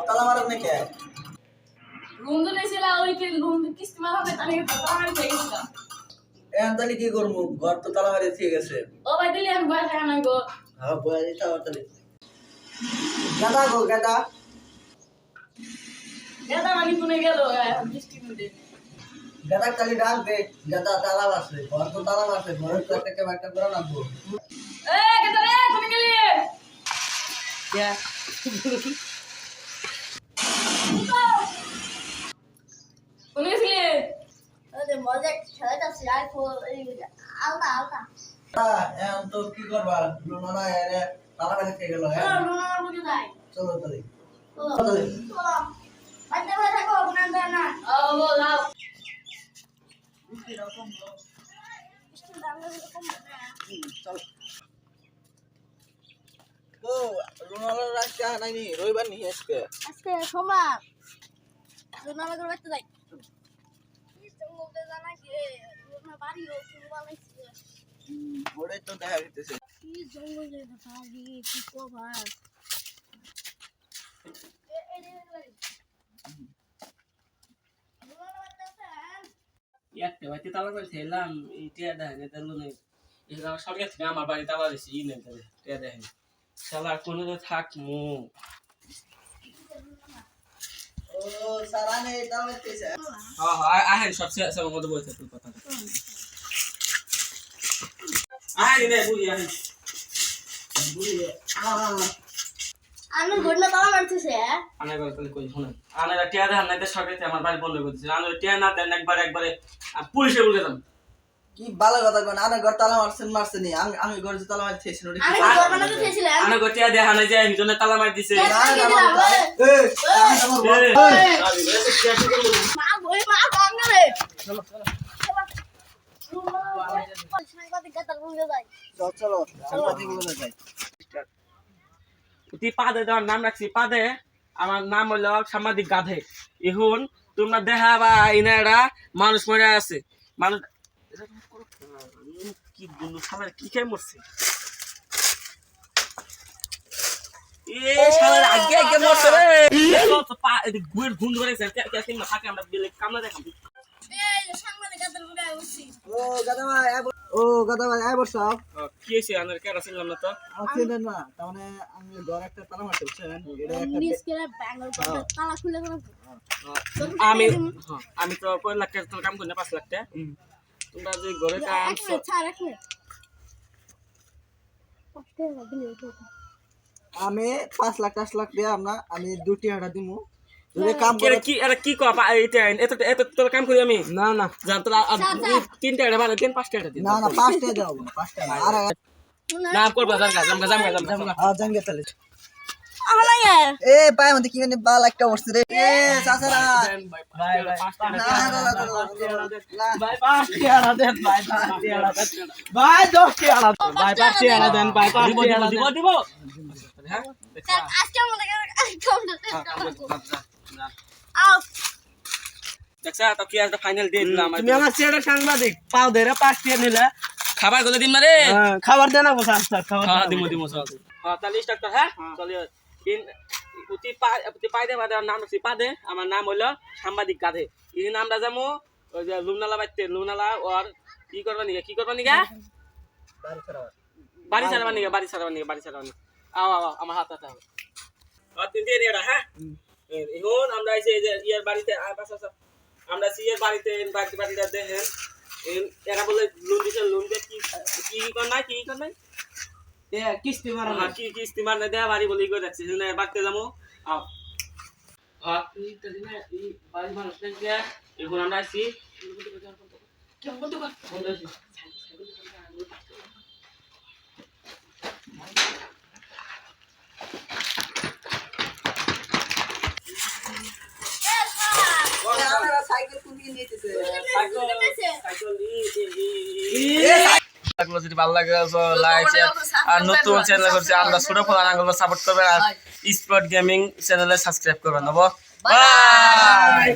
তালা মারার নাকি ঘুম তো নেছিল ওই কি ঘুম কিস্তি মারা হবে তাহলে তালা মারি থেকে গেছে এখন তাহলে কি করবো ঘর তো তালা মারি ঠিক আছে ও ভাই দিলে আমি বয় খাই না গো হ্যাঁ বয়া দিতে হবে তাহলে গাদা গো গাদা গেদা মানে কোনে গেল বৃষ্টি মধ্যে গাদা তাহলে ডাক দে গাদা তালা আছে ঘর তো তালা আছে ঘরের তো একটা কেউ একটা করে রাখবো এ গেদা রে কোনে গেলি কে কোনে গেছিলি আরে মজা খেলাটা সিরাই ফো আলতা আলতা এখন তো কি করবা লুনা এরে তালা মারি থেকে গেল হ্যাঁ রুনা মুখে যাই চলো তাহলে চলো তাহলে চলো বাইতে বাইরে থাকো না না ও বল লাও এরকম স্টিল দাম এরকম চল ও লুনার রাস্তা নাই নি রবিবার নি আজকে আজকে সোমবার রুনা লাগর বাইতে যাই কি জঙ্গলে জানা কি রুনা বাড়ি ও ফুল বানাইছে ওরে তো দেখা গেছে কি জঙ্গলে বাড়ি কি কভার একটা বাড়িতে তালা করে খেলাম এই টিয়া দেখেন এটা লোনে সরকার থেকে আমার বাড়ি তালা দিয়েছে ই নেই তাহলে টিয়া দেখেন শালা কোনো তো থাকমু ও সারা নেই তালা মারতেছে আহেন সব শেষ মধ্যে বলছে তোর কথা আহেন রে বুঝি আহেন আমি ঘটনা তালা মারতেছে আনে করে তাহলে কই শুনেন আনে টিয়া দেখেন না সরকার থেকে আমার বাড়ি বন্ধ করে দিয়েছে আনে টিয়া না দেন একবারে পুলিশে বলে দিলাম কি ভালো কথা কোন আরে ঘর তালা মারছেন নি আমি ঘর যে তালা মারতেছি ওটা আমি ঘর বানাতে চেয়েছিলাম আনে গো টিয়া দেখা নাই যে আমি জন্য তালা মার দিছে এই আমার মা ওই মা বাঙ্গারে চলো চলো সাংবাদিক গাতার বুঝে যাই চলো সাংবাদিক বলে যাই তুই পাদে দেওয়ার নাম রাখছি পাদে আমার নাম হলো সাংবাদিক গাধে এখন তোমরা দেখা বা ইনারা মানুষ মরে আছে মানুষ কি বন্ধু সালার কি খাই মরছে আগে আগে মরছে রে গুয়ের ঘুম ধরে থাকে আমরা বিলে কামলা দেখাম এই সাংবাদিক গাতার বুঝে উঠছি ও গাদা ভাই আই বসো কি হয়েছে আমার কেরা ছিলাম না তো আছেন না তার মানে আমি ঘর একটা তালা মারতে বুঝছেন এটা একটা নিউজ করে ব্যাঙ্গল করে তালা খুলে গেল আমি তো 5 লাখ টাকা কাম করি না 5 লাখ টাকা তোমরা যে ঘরে কাম ছাড় রাখলে আমি 5 লাখ 10 লাখ দিয়ে আমরা আমি দুটি হাড়া দিমু যদি কাম করে কি এটা কি কো এটা এত তোর কাম করি আমি না না জান তোরা 3 টাকা মানে 5 টাকা দিন না না 5 টাকা দাও 5 টাকা আর না করবা জাম জাঙ্গে তাহলে আলাইয়া এ পায় মতে কি মানে বাল একটা বসছে রে এ সাসারা ভাই ভাই 5 টাকা দেন ভাই 5 টাকা দেন ভাই 10 টাকা ভাই 5 টাকা দেন ভাই 5 টাকা দিব হ্যাঁ আজকে আমাদের আও দেখছা তো কি আজকে ফাইনাল ডে দিলাম তুমি আমার চেয়ারের সাংবাদিক পাও ধরে 5 টাকা নিলে খাবার কত দিন মারে খাবার দেনা বসে আসতে খাবার হ্যাঁ দিমো সব হ্যাঁ তাহলে স্টার্ট কর হ্যাঁ চলিও উতি পাইদে বাদে নাম রাখছি পাদে আমার নাম হইলো সাংবাদিক গাধে এই নামটা যামু ওই যে লুমনালা বাইতে লুমনালা ওর কি করবা নিগা বাড়ি ছাড়বা নিগা আও আমার হাত হাতে আর তিন দিয়ে রেডা হ্যাঁ এখন আমরা এসে এই যে ইয়ার বাড়িতে আমরা সিয়ের বাড়িতে বাড়িটা দেখেন এরা বলে লোন দিয়ে কি কর নাই এ কিস্তি মারা হ্যাঁ কি কিস্তি মারনে দেয়া বাড়ি বলি করে যাচ্ছে না বাড়তে যাবো আও হ্যাঁ এই বাড়ি মানুষ দেখে এখন আমরা আসি আমরা সাইকেল কুনিয়ে নিতেছে সাইকেল যদি ভালো লাগে লাইক আর নতুন চ্যানেল করছে আমরা ছোট ফোন আঙ্গুল সাপোর্ট করবেন আর স্পট গেমিং চ্যানেলে সাবস্ক্রাইব করবেন বাই